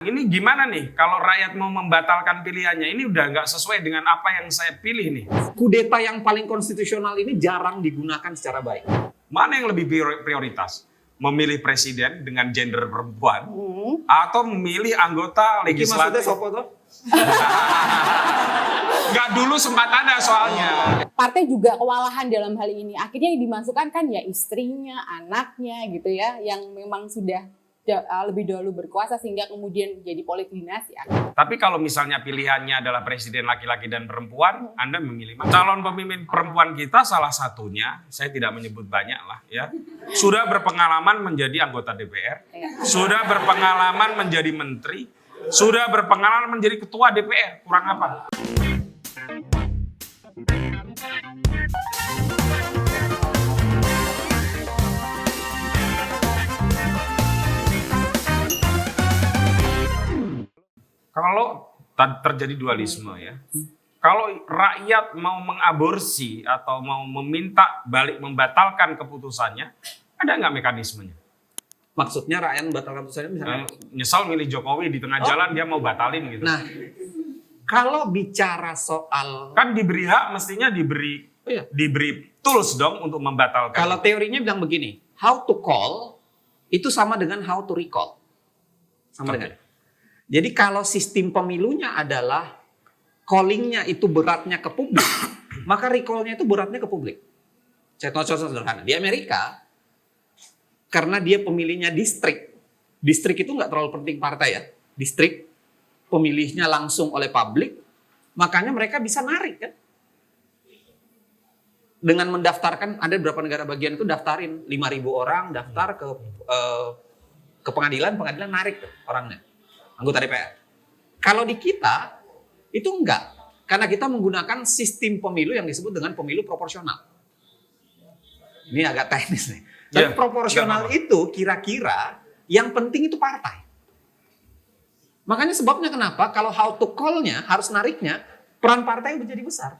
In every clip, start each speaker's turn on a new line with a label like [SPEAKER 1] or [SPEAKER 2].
[SPEAKER 1] Ini gimana nih kalau rakyat mau membatalkan pilihannya? Ini udah nggak sesuai dengan apa yang saya pilih nih.
[SPEAKER 2] Kudeta yang paling konstitusional ini jarang digunakan secara baik.
[SPEAKER 1] Mana yang lebih prioritas? Memilih presiden dengan gender perempuan atau memilih anggota
[SPEAKER 2] Maksudnya
[SPEAKER 1] legislatif?
[SPEAKER 2] sopo tuh?
[SPEAKER 1] Nggak dulu sempat ada soalnya.
[SPEAKER 3] Partai juga kewalahan dalam hal ini. Akhirnya yang dimasukkan kan ya istrinya, anaknya gitu ya, yang memang sudah lebih dahulu berkuasa sehingga kemudian jadi politik dinasti.
[SPEAKER 1] Tapi kalau misalnya pilihannya adalah presiden laki-laki dan perempuan, Anda memilih mana? Calon pemimpin perempuan kita salah satunya, saya tidak menyebut banyak lah ya, sudah berpengalaman menjadi anggota DPR, sudah berpengalaman menjadi menteri, sudah berpengalaman menjadi ketua DPR. Kurang apa? Kalau terjadi dualisme ya, kalau rakyat mau mengaborsi atau mau meminta balik membatalkan keputusannya, ada nggak mekanismenya?
[SPEAKER 2] Maksudnya rakyat membatalkan putusannya misalnya?
[SPEAKER 1] Nyesal milih Jokowi di tengah jalan dia mau batalin gitu.
[SPEAKER 2] Nah, kalau bicara soal
[SPEAKER 1] Kan diberi hak, mestinya diberi tools dong untuk membatalkan.
[SPEAKER 2] kalau teorinya bilang begini, how to call itu sama dengan how to recall. Sama dengan. Jadi kalau sistem pemilunya adalah callingnya itu beratnya ke publik, maka recallnya itu beratnya ke publik. Contoh sederhana. Di Amerika, karena dia pemilihnya distrik itu nggak terlalu penting partai ya. Distrik, pemilihnya langsung oleh publik, makanya mereka bisa narik kan. Dengan mendaftarkan, ada beberapa negara bagian itu daftarin 5.000 orang, daftar ke pengadilan narik tuh orangnya. Anggota DPR. Kalau di kita, itu enggak. Karena kita menggunakan sistem pemilu yang disebut dengan pemilu proporsional. Ini agak teknis nih. Tapi proporsional itu kira-kira yang penting itu partai. Makanya sebabnya kenapa kalau how to call-nya, harus nariknya, peran partai menjadi besar.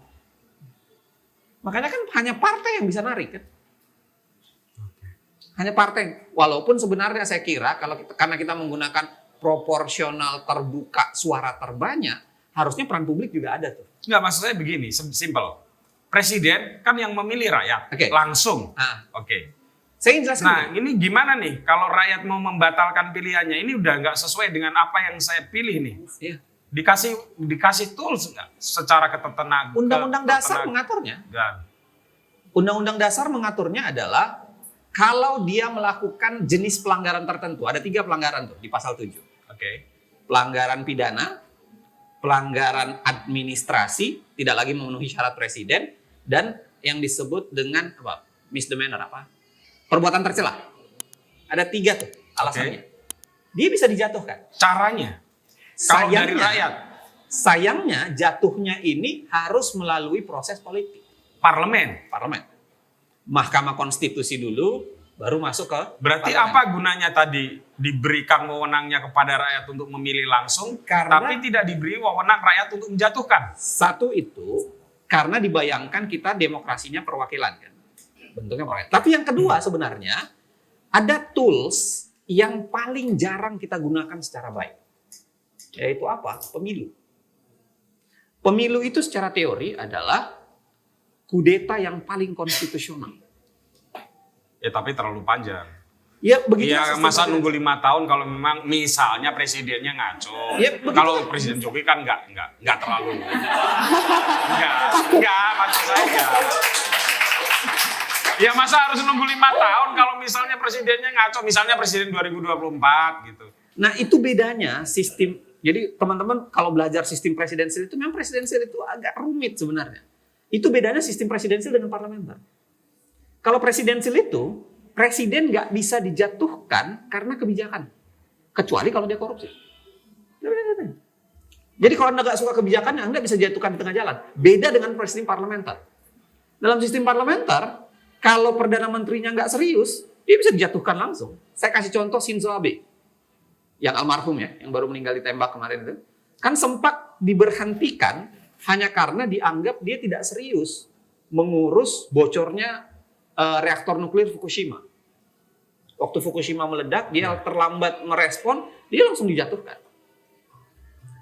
[SPEAKER 2] Makanya kan hanya partai yang bisa narik kan. Hanya partai. Walaupun sebenarnya saya kira karena kita menggunakan proporsional terbuka suara terbanyak, harusnya peran publik juga ada tuh.
[SPEAKER 1] Nggak, maksud saya begini, simple. Presiden kan yang memilih rakyat, langsung. Oke.
[SPEAKER 2] Saya ingin jelaskan.
[SPEAKER 1] Nah, ini gimana nih kalau rakyat mau membatalkan pilihannya? Ini udah nggak sesuai dengan apa yang saya pilih nih.
[SPEAKER 2] Iya.
[SPEAKER 1] Dikasih tools nggak secara ketenagaan?
[SPEAKER 2] Undang-undang dasar mengaturnya. Undang-undang dasar mengaturnya adalah kalau dia melakukan jenis pelanggaran tertentu, ada 3 pelanggaran tuh di pasal 7.
[SPEAKER 1] Oke.
[SPEAKER 2] Pelanggaran pidana, pelanggaran administrasi, tidak lagi memenuhi syarat presiden, dan yang disebut dengan apa? Misdemeanor apa? Perbuatan tercela. Ada 3 tuh alasannya. Dia bisa dijatuhkan.
[SPEAKER 1] Caranya? Kalau dari rakyat?
[SPEAKER 2] Sayangnya jatuhnya ini harus melalui proses politik.
[SPEAKER 1] Parlemen.
[SPEAKER 2] Mahkamah Konstitusi dulu, baru masuk ke
[SPEAKER 1] Berarti
[SPEAKER 2] parlemen.
[SPEAKER 1] apa gunanya tadi diberikan wewenangnya kepada rakyat untuk memilih langsung, tapi tidak diberi wewenang rakyat untuk menjatuhkan?
[SPEAKER 2] Satu itu, karena dibayangkan kita demokrasinya perwakilan kan. Bentuknya perwakilan. Tapi yang kedua sebenarnya, ada tools yang paling jarang kita gunakan secara baik. Yaitu apa? Pemilu. Pemilu itu secara teori adalah kudeta yang paling konstitusional.
[SPEAKER 1] Ya tapi terlalu panjang.
[SPEAKER 2] Ya begitu.
[SPEAKER 1] Ya masa nunggu 5 tahun kalau memang misalnya presidennya ngaco.
[SPEAKER 2] Ya,
[SPEAKER 1] kalau Presiden Jokowi kan nggak terlalu. Enggak, maksud saya enggak. Ya masa harus nunggu 5 tahun kalau misalnya presidennya ngaco, misalnya presiden 2024 gitu.
[SPEAKER 2] Nah itu bedanya sistem. Jadi teman-teman kalau belajar sistem presidensial itu memang presidensial itu agak rumit sebenarnya. Itu bedanya sistem presidensial dengan parlementer. Kalau presidensial itu, presiden nggak bisa dijatuhkan karena kebijakan. Kecuali kalau dia korupsi. Jadi kalau Anda nggak suka kebijakannya, Anda bisa dijatuhkan di tengah jalan. Beda dengan sistem parlementer. Dalam sistem parlementer, kalau Perdana Menterinya nggak serius, dia bisa dijatuhkan langsung. Saya kasih contoh Shinzo Abe. Yang almarhum ya, yang baru meninggal ditembak kemarin itu. Kan sempat diberhentikan hanya karena dianggap dia tidak serius mengurus bocornya reaktor nuklir Fukushima. Waktu Fukushima meledak, dia terlambat merespon, dia langsung dijatuhkan.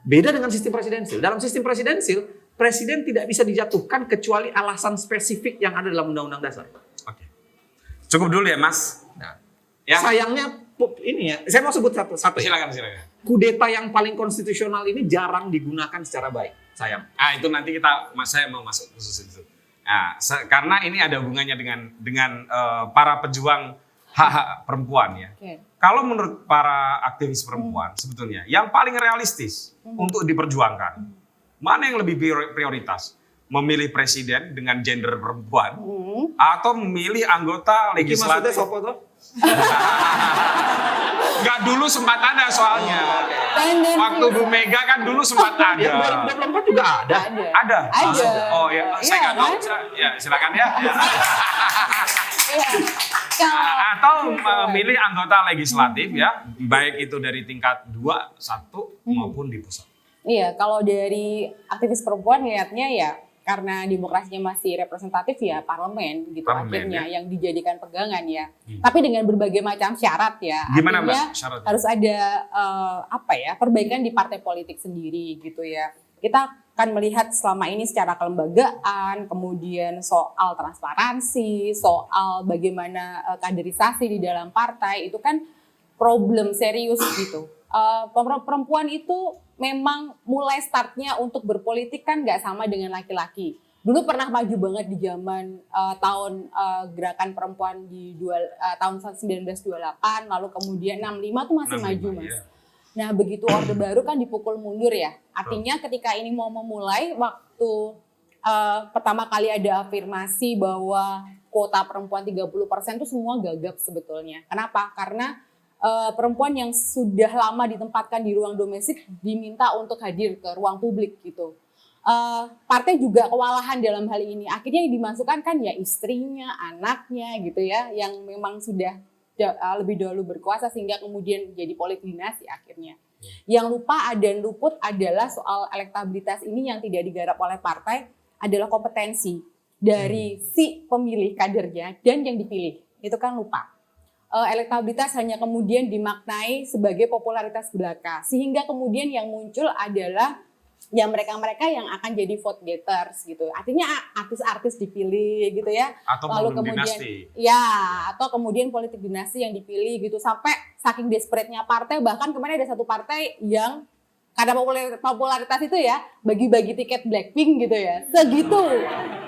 [SPEAKER 2] Beda dengan sistem presidensil. Dalam sistem presidensil, presiden tidak bisa dijatuhkan kecuali alasan spesifik yang ada dalam undang-undang dasar.
[SPEAKER 1] Oke. Cukup dulu ya, Mas.
[SPEAKER 2] Nah,
[SPEAKER 1] Ya.
[SPEAKER 2] sayangnya ini ya, saya mau sebut satu.
[SPEAKER 1] Silakan.
[SPEAKER 2] Kudeta yang paling konstitusional ini jarang digunakan secara baik. Sayang.
[SPEAKER 1] Itu nanti saya mau masuk khusus itu. Nah, karena ini ada hubungannya dengan para pejuang hak-hak perempuan ya.
[SPEAKER 3] Oke.
[SPEAKER 1] Kalau menurut para aktivis perempuan sebetulnya yang paling realistis untuk diperjuangkan, mana yang lebih prioritas? Memilih presiden dengan gender perempuan atau memilih anggota
[SPEAKER 2] Iki maksudnya
[SPEAKER 1] legislatif?
[SPEAKER 2] sopo tuh?
[SPEAKER 1] Nggak, dulu sempat ada soalnya. Waktu Bu Mega kan dulu sempat ada.
[SPEAKER 2] Yang 2024 juga ada.
[SPEAKER 1] Ada.
[SPEAKER 3] Ada.
[SPEAKER 1] Oh ya, saya nggak tahu. Ya, silakan ya.
[SPEAKER 3] Iya. Kalau
[SPEAKER 1] Atau memilih anggota legislatif ya, baik itu dari tingkat 2, 1 maupun di pusat.
[SPEAKER 3] Iya, kalau dari aktivis perempuan lihatnya ya karena demokrasinya masih representatif ya parlemen gitu
[SPEAKER 1] Parlemen,
[SPEAKER 3] akhirnya
[SPEAKER 1] ya.
[SPEAKER 3] yang dijadikan pegangan ya. Tapi dengan berbagai macam syarat ya.
[SPEAKER 1] Gimana,
[SPEAKER 3] Artinya
[SPEAKER 1] Mbak, syaratnya?
[SPEAKER 3] harus ada perbaikan di partai politik sendiri gitu ya. Kita akan melihat selama ini secara kelembagaan, kemudian soal transparansi, soal bagaimana kaderisasi di dalam partai itu kan problem serius gitu. Perempuan itu memang mulai startnya untuk berpolitik kan nggak sama dengan laki-laki. Dulu pernah maju banget di zaman tahun gerakan perempuan di tahun 1928, lalu kemudian 65 tuh masih
[SPEAKER 1] 65,
[SPEAKER 3] maju Mas.
[SPEAKER 1] iya.
[SPEAKER 3] Nah begitu Orde Baru kan dipukul mundur ya. Artinya ketika ini mau memulai waktu pertama kali ada afirmasi bahwa kuota perempuan 30% itu semua gagap sebetulnya. Kenapa? Karena perempuan yang sudah lama ditempatkan di ruang domestik diminta untuk hadir ke ruang publik gitu. Partai juga kewalahan dalam hal ini. Akhirnya yang dimasukkan kan ya istrinya, anaknya gitu ya, yang memang sudah lebih dahulu berkuasa sehingga kemudian jadi politik dinasti akhirnya. Yang luput adalah soal elektabilitas ini yang tidak digarap oleh partai adalah kompetensi dari si pemilih kadernya dan yang dipilih. Itu kan lupa. Elektabilitas hanya kemudian dimaknai sebagai popularitas belaka. Sehingga kemudian yang muncul adalah ya mereka-mereka yang akan jadi vote getters gitu. Artinya artis-artis dipilih gitu ya.
[SPEAKER 1] Atau
[SPEAKER 3] Lalu
[SPEAKER 1] problem
[SPEAKER 3] kemudian
[SPEAKER 1] dinasti.
[SPEAKER 3] ya atau kemudian politik dinasti yang dipilih gitu sampai saking desperate-nya partai, bahkan kemarin ada satu partai yang karena popularitas itu ya bagi-bagi tiket Blackpink gitu ya.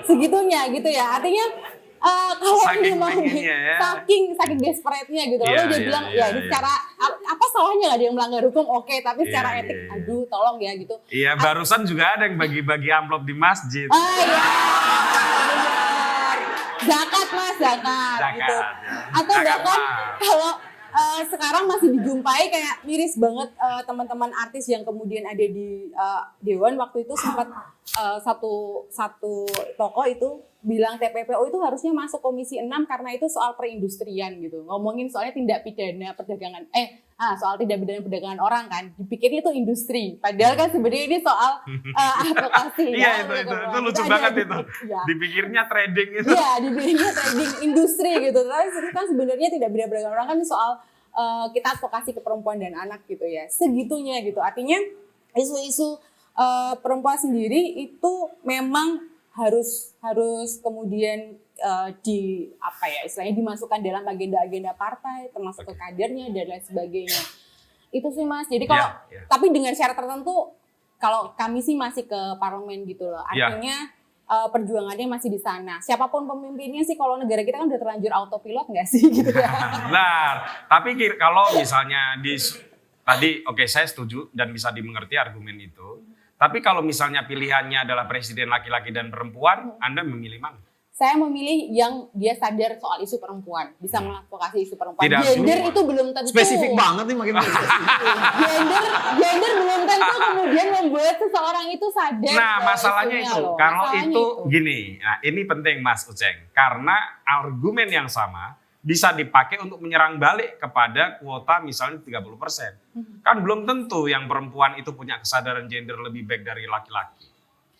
[SPEAKER 3] Segitunya gitu ya. Artinya kalau
[SPEAKER 1] Saking
[SPEAKER 3] memang
[SPEAKER 1] pengennya ya.
[SPEAKER 3] saking desperate-nya gitu. Lalu
[SPEAKER 1] Iya,
[SPEAKER 3] dia
[SPEAKER 1] iya,
[SPEAKER 3] bilang
[SPEAKER 1] iya,
[SPEAKER 3] ya ini
[SPEAKER 1] iya.
[SPEAKER 3] secara apa salahnya nggak ada yang melanggar hukum, oke, tapi secara
[SPEAKER 1] Iya,
[SPEAKER 3] etik
[SPEAKER 1] iya, iya.
[SPEAKER 3] aduh tolong ya gitu.
[SPEAKER 1] Iya, barusan juga ada yang bagi-bagi amplop di masjid.
[SPEAKER 3] Iya, benar. Zakat Mas, zakat gitu.
[SPEAKER 1] Zakat, ya.
[SPEAKER 3] Atau
[SPEAKER 1] Zakat,
[SPEAKER 3] bahkan
[SPEAKER 1] Mas.
[SPEAKER 3] kalau sekarang masih dijumpai kayak miris banget teman-teman artis yang kemudian ada di Dewan waktu itu sempat satu tokoh itu bilang TPPO itu harusnya masuk Komisi 6 karena itu soal perindustrian gitu. Ngomongin soalnya tindak pidana perdagangan soal tindak pidana perdagangan orang kan. Dipikirnya itu industri. Padahal kan sebenarnya ini soal advokasi.
[SPEAKER 1] Iya,
[SPEAKER 3] kan,
[SPEAKER 1] itu
[SPEAKER 3] gitu.
[SPEAKER 1] lucu
[SPEAKER 3] Ada
[SPEAKER 1] banget
[SPEAKER 3] di-
[SPEAKER 1] itu.
[SPEAKER 3] ya.
[SPEAKER 1] Dipikirnya trading itu.
[SPEAKER 3] Iya, dipikirnya trading industri gitu. Tapi itu kan sebenarnya tidak beda perdagangan orang kan soal kita advokasi ke perempuan dan anak gitu ya. Segitunya gitu. Artinya isu-isu perempuan sendiri itu memang harus kemudian istilahnya dimasukkan dalam agenda-agenda partai termasuk ke kadernya dan lain sebagainya. Itu sih Mas. Jadi kalau
[SPEAKER 1] Ya.
[SPEAKER 3] tapi dengan syarat tertentu kalau kami sih masih ke parlemen gitu loh.
[SPEAKER 1] Ya.
[SPEAKER 3] Artinya perjuangannya masih di sana. Siapapun pemimpinnya sih kalau negara kita kan udah terlanjur autopilot nggak sih gitu ya.
[SPEAKER 1] Benar. Tapi kalau misalnya tadi oke, saya setuju dan bisa dimengerti argumen itu. Tapi kalau misalnya pilihannya adalah presiden laki-laki dan perempuan, Anda memilih mana?
[SPEAKER 3] Saya memilih yang dia sadar soal isu perempuan, bisa mengadvokasi isu perempuan.
[SPEAKER 1] Tidak
[SPEAKER 3] Gender
[SPEAKER 1] semua.
[SPEAKER 3] itu belum tentu.
[SPEAKER 2] Spesifik banget nih makin
[SPEAKER 3] Gender belum tentu kemudian membuat seseorang itu sadar.
[SPEAKER 1] Nah,
[SPEAKER 3] soal
[SPEAKER 1] masalahnya
[SPEAKER 3] isunya
[SPEAKER 1] itu.
[SPEAKER 3] loh.
[SPEAKER 1] Kalau
[SPEAKER 3] Masalahnya
[SPEAKER 1] itu gini, nah ini penting Mas Uceng. Karena argumen yang sama bisa dipakai untuk menyerang balik kepada kuota misalnya 30%. Kan belum tentu yang perempuan itu punya kesadaran gender lebih baik dari laki-laki.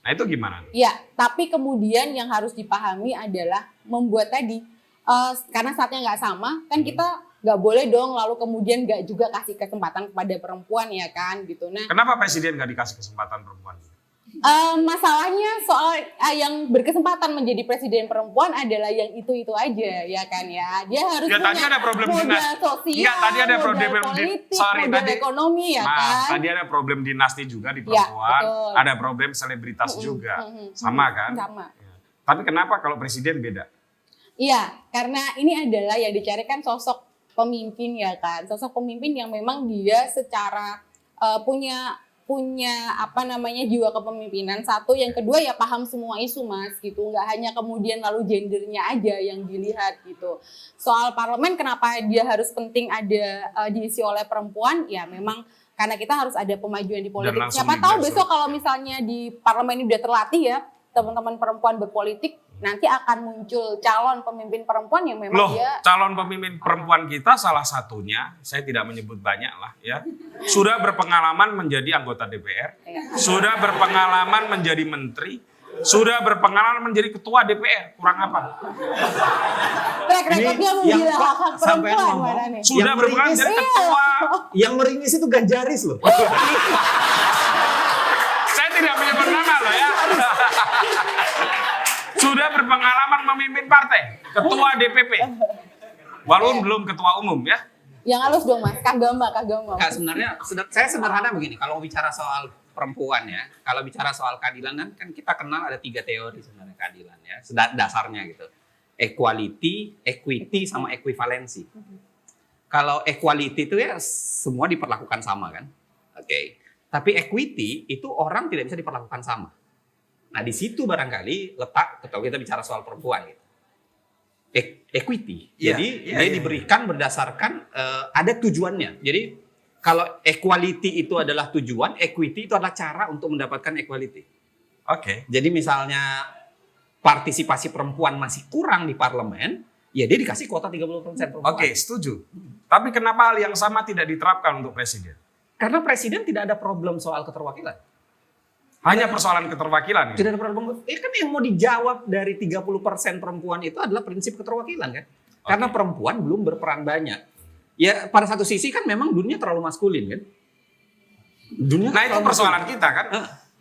[SPEAKER 1] Nah itu gimana?
[SPEAKER 3] Ya, tapi kemudian yang harus dipahami adalah membuat tadi karena saatnya nggak sama, kan kita nggak boleh dong lalu kemudian nggak juga kasih kesempatan kepada perempuan ya kan gitu. Nah,
[SPEAKER 1] Kenapa presiden nggak dikasih kesempatan perempuan?
[SPEAKER 3] masalahnya soal yang berkesempatan menjadi presiden perempuan adalah yang itu aja ya kan ya. Dia harus
[SPEAKER 1] Ya,
[SPEAKER 3] punya
[SPEAKER 1] tadi ada problem
[SPEAKER 3] modal
[SPEAKER 1] dinasti.
[SPEAKER 3] sosial,
[SPEAKER 1] Enggak, tadi ada
[SPEAKER 3] modal
[SPEAKER 1] problem
[SPEAKER 3] politik,
[SPEAKER 1] sorry,
[SPEAKER 3] modal
[SPEAKER 1] tadi-
[SPEAKER 3] ekonomi ya kan.
[SPEAKER 1] Tadi ada problem dinasti juga di
[SPEAKER 3] Ya,
[SPEAKER 1] perempuan,
[SPEAKER 3] betul.
[SPEAKER 1] ada problem selebritas juga, sama kan?
[SPEAKER 3] Sama.
[SPEAKER 1] Ya. Tapi kenapa kalau presiden beda?
[SPEAKER 3] Iya, karena ini adalah yang dicarikan sosok pemimpin ya kan. Sosok pemimpin yang memang dia secara punya jiwa kepemimpinan. Satu, yang kedua ya paham semua isu Mas gitu. Nggak hanya kemudian lalu gendernya aja yang dilihat gitu. Soal parlemen kenapa dia harus penting ada diisi oleh perempuan? Ya memang karena kita harus ada pemajuan di politik.
[SPEAKER 1] langsung
[SPEAKER 3] Siapa tahu
[SPEAKER 1] digagas.
[SPEAKER 3] besok kalau misalnya di parlemen ini udah terlatih ya, teman-teman perempuan berpolitik, nanti akan muncul calon pemimpin perempuan yang memang
[SPEAKER 1] Loh,
[SPEAKER 3] dia
[SPEAKER 1] calon pemimpin perempuan kita salah satunya, saya tidak menyebut banyak lah ya, sudah berpengalaman menjadi anggota DPR, sudah berpengalaman menjadi menteri, sudah berpengalaman menjadi ketua DPR, kurang apa?
[SPEAKER 3] track recordnya
[SPEAKER 4] yang
[SPEAKER 3] membela
[SPEAKER 4] kok
[SPEAKER 3] hak-hak
[SPEAKER 4] sampean
[SPEAKER 3] perempuan
[SPEAKER 4] ngomong,
[SPEAKER 3] mana nih?
[SPEAKER 1] Sudah
[SPEAKER 4] Yang
[SPEAKER 1] berpengalaman
[SPEAKER 4] meringis-
[SPEAKER 1] menjadi ketua.
[SPEAKER 4] Yang meringis itu Ganjaris loh.
[SPEAKER 1] Saya tidak menyebut nama loh ya. Sudah berpengalaman memimpin partai, ketua DPP. Walaupun belum ketua umum ya.
[SPEAKER 3] Yang halus dong Mas, kagama.
[SPEAKER 2] Nggak, sebenarnya saya sederhana begini, kalau bicara soal perempuan ya, kalau bicara soal keadilan kan kita kenal ada 3 teori sebenarnya keadilan ya, dasarnya gitu. Equality, equity, sama equivalensi. Kalau equality itu ya semua diperlakukan sama kan. Oke. Tapi equity itu orang tidak bisa diperlakukan sama. Nah di situ barangkali letak kalau kita bicara soal perempuan gitu. Equity.
[SPEAKER 1] Iya,
[SPEAKER 2] Jadi
[SPEAKER 1] iya,
[SPEAKER 2] dia
[SPEAKER 1] iya.
[SPEAKER 2] diberikan berdasarkan ada tujuannya. Jadi kalau equality itu adalah tujuan, equity itu adalah cara untuk mendapatkan equality.
[SPEAKER 1] Oke.
[SPEAKER 2] Jadi misalnya partisipasi perempuan masih kurang di parlemen, ya dia dikasih kuota 30% perempuan.
[SPEAKER 1] Oke, setuju. Tapi kenapa hal yang sama tidak diterapkan untuk presiden?
[SPEAKER 2] Karena presiden tidak ada problem soal keterwakilan.
[SPEAKER 1] Hanya persoalan keterwakilan.
[SPEAKER 2] Tidak ada problem. Kan yang mau dijawab dari 30% perempuan itu adalah prinsip keterwakilan kan. Karena perempuan belum berperan banyak. Ya pada satu sisi kan memang dunia terlalu maskulin kan. Dunia
[SPEAKER 1] Nah itu
[SPEAKER 2] terlalu
[SPEAKER 1] persoalan
[SPEAKER 2] maskulin.
[SPEAKER 1] kita kan.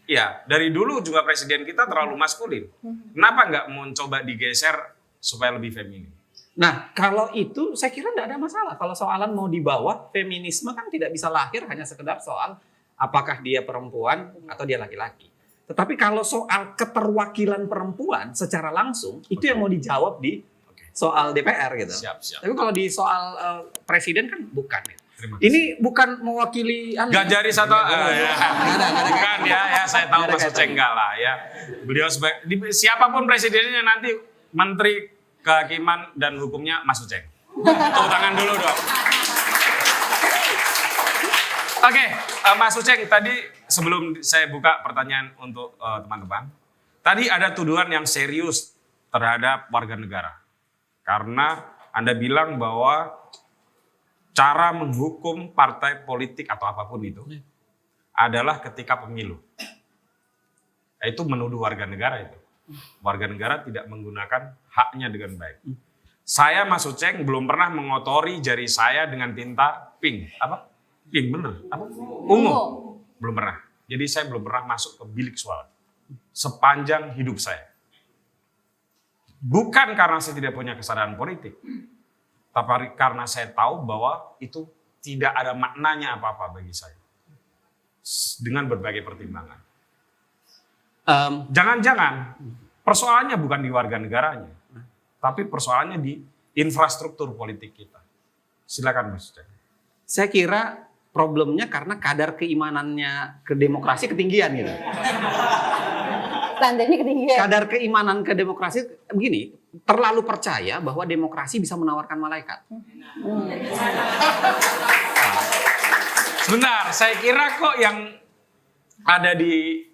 [SPEAKER 1] Iya, dari dulu juga presiden kita terlalu maskulin. Kenapa nggak mau coba digeser supaya lebih feminin?
[SPEAKER 2] Nah kalau itu saya kira tidak ada masalah. Kalau soalan mau dibawa, feminisme kan tidak bisa lahir hanya sekedar soal apakah dia perempuan atau dia laki-laki. Tetapi kalau soal keterwakilan perempuan secara langsung, itu yang mau dijawab di soal DPR gitu.
[SPEAKER 1] Siap.
[SPEAKER 2] Tapi kalau di soal presiden kan bukan.
[SPEAKER 1] Terima kasih.
[SPEAKER 2] Ini bukan mewakili
[SPEAKER 1] Ganjaris atau ya. Bukan ya, saya tahu
[SPEAKER 2] Nggak ada
[SPEAKER 1] Mas Uceng
[SPEAKER 2] kaitannya.
[SPEAKER 1] enggak lah ya. Beliau siapapun presidennya nanti menteri kehakiman dan hukumnya Mas Uceng. Tepuk tangan dulu dong. Oke, Mas Uceng, tadi sebelum saya buka pertanyaan untuk teman-teman, tadi ada tuduhan yang serius terhadap warga negara. Karena Anda bilang bahwa cara menghukum partai politik atau apapun itu adalah ketika pemilu. Itu menuduh warga negara itu. Warga negara tidak menggunakan haknya dengan baik. Saya, Mas Uceng, belum pernah mengotori jari saya dengan tinta pink. Apa? Pink, bener. Apa? Ungu. Belum pernah. Jadi saya belum pernah masuk ke bilik suara. Sepanjang hidup saya. Bukan karena saya tidak punya kesadaran politik. Tapi karena saya tahu bahwa itu tidak ada maknanya apa-apa bagi saya. Dengan berbagai pertimbangan. Jangan-jangan persoalannya bukan di warga negaranya. Tapi persoalannya di infrastruktur politik kita. Silakan Mas Uceng.
[SPEAKER 2] Saya kira problemnya karena kadar keimanannya ke demokrasi ketinggian gitu.
[SPEAKER 3] Standarnya ketinggian.
[SPEAKER 2] Kadar keimanan ke demokrasi begini, terlalu percaya bahwa demokrasi bisa menawarkan malaikat.
[SPEAKER 1] Sebentar, saya kira kok yang ada di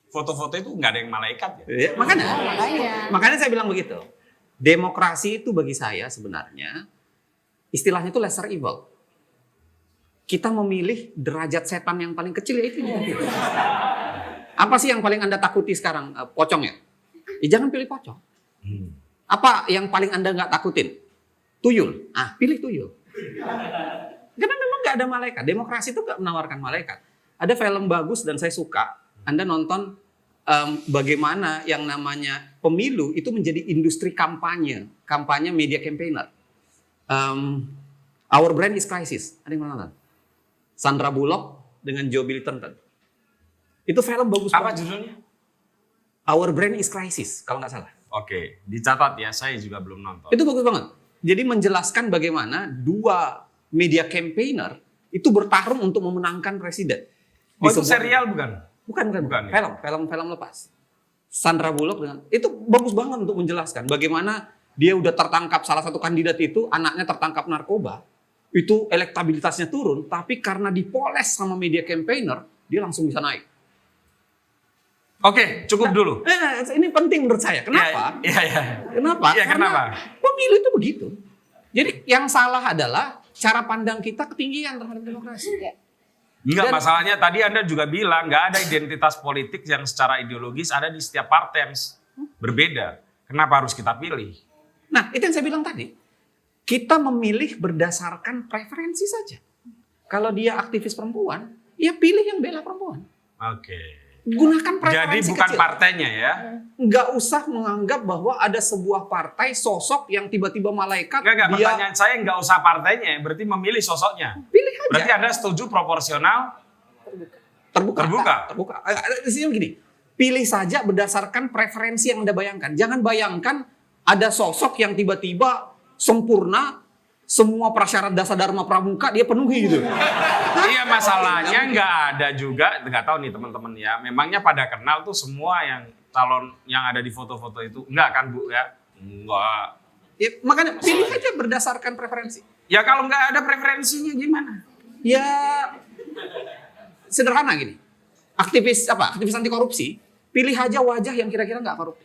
[SPEAKER 1] foto-foto itu nggak ada yang malaikat ya.
[SPEAKER 2] Ya,
[SPEAKER 3] Makanya.
[SPEAKER 2] makanya saya bilang begitu. Demokrasi itu bagi saya sebenarnya istilahnya itu lesser evil. Kita memilih derajat setan yang paling kecil ya itu. Apa sih yang paling Anda takuti sekarang? Pocong ya? Jangan pilih pocong. Apa yang paling Anda nggak takutin? tuyul. Pilih tuyul. Karena memang nggak ada malaikat. Demokrasi itu nggak menawarkan malaikat. Ada film bagus dan saya suka. Anda nonton bagaimana yang namanya pemilu itu menjadi industri kampanye media campaigner. Our Brand is Crisis. Ada yang pernah nonton? Sandra Bullock dengan Joe Thornton. Itu film bagus
[SPEAKER 1] Apa
[SPEAKER 2] banget.
[SPEAKER 1] judulnya?
[SPEAKER 2] Our Brand is Crisis, kalau nggak salah.
[SPEAKER 1] Oke, dicatat ya. Saya juga belum nonton.
[SPEAKER 2] Itu bagus banget. Jadi menjelaskan bagaimana dua media campaigner itu bertarung untuk memenangkan presiden.
[SPEAKER 1] Oh, itu
[SPEAKER 2] Di sebuah-
[SPEAKER 1] serial bukan?
[SPEAKER 2] Bukan.
[SPEAKER 1] Bukan, ya?
[SPEAKER 2] Film lepas. Sandra Bullock dengan itu bagus banget untuk menjelaskan bagaimana dia udah tertangkap salah satu kandidat itu, anaknya tertangkap narkoba, itu elektabilitasnya turun, tapi karena dipoles sama media campaigner, dia langsung bisa naik.
[SPEAKER 1] Oke, cukup dulu.
[SPEAKER 2] Ini penting menurut saya. Kenapa?
[SPEAKER 1] Iya.
[SPEAKER 2] Kenapa?
[SPEAKER 1] Iya,
[SPEAKER 2] Karena
[SPEAKER 1] kenapa?
[SPEAKER 2] pemilu itu begitu. Jadi yang salah adalah cara pandang kita ketinggian terhadap demokrasi.
[SPEAKER 1] Enggak,
[SPEAKER 2] Dan-
[SPEAKER 1] masalahnya tadi Anda juga bilang nggak ada identitas politik yang secara ideologis ada di setiap partai yang berbeda. Kenapa harus kita pilih?
[SPEAKER 2] Nah, itu yang saya bilang tadi. Kita memilih berdasarkan preferensi saja. Kalau dia aktivis perempuan, ya pilih yang bela perempuan.
[SPEAKER 1] Oke.
[SPEAKER 2] Gunakan
[SPEAKER 1] Jadi
[SPEAKER 2] preferensi
[SPEAKER 1] bukan
[SPEAKER 2] kecil.
[SPEAKER 1] partainya ya?
[SPEAKER 2] Nggak usah menganggap bahwa ada sebuah partai sosok yang tiba-tiba malaikat.
[SPEAKER 1] Enggak,
[SPEAKER 2] dia
[SPEAKER 1] pertanyaan saya nggak usah partainya, berarti memilih sosoknya.
[SPEAKER 2] pilih aja.
[SPEAKER 1] Berarti Anda setuju proporsional?
[SPEAKER 2] Terbuka.
[SPEAKER 1] Terbuka.
[SPEAKER 2] Di sini begini. Pilih saja berdasarkan preferensi yang Anda bayangkan. Jangan bayangkan ada sosok yang tiba-tiba sempurna, semua prasyarat dasar Dharma Pramuka dia penuhi gitu.
[SPEAKER 1] Iya, masalahnya nggak ada juga, nggak tahu nih teman-teman ya. Memangnya pada kenal tuh semua yang calon yang ada di foto-foto itu? Enggak kan Bu ya? Enggak.
[SPEAKER 2] Ya, makanya pilih aja berdasarkan preferensi.
[SPEAKER 1] Ya kalau nggak ada preferensinya gimana?
[SPEAKER 2] Ya sederhana gini. Aktivis anti korupsi, pilih aja wajah yang kira-kira nggak korupsi.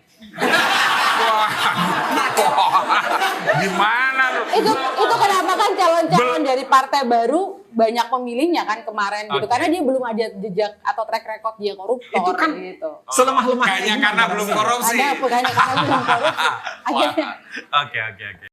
[SPEAKER 1] Wah, gimana lu?
[SPEAKER 3] Itu kenapa kan calon-calon dari partai baru banyak pemilihnya kan kemarin gitu.
[SPEAKER 1] Oke.
[SPEAKER 3] Karena dia belum ada jejak atau track record dia koruptor
[SPEAKER 2] Itu kan
[SPEAKER 3] gitu.
[SPEAKER 2] selemah-lemahnya
[SPEAKER 1] Kayaknya
[SPEAKER 2] iman
[SPEAKER 1] karena
[SPEAKER 2] orang
[SPEAKER 1] belum
[SPEAKER 2] Islam.
[SPEAKER 1] korupsi.
[SPEAKER 3] Ada bukannya karena belum korupsi.
[SPEAKER 1] Wah,
[SPEAKER 3] Akhirnya
[SPEAKER 1] Oke.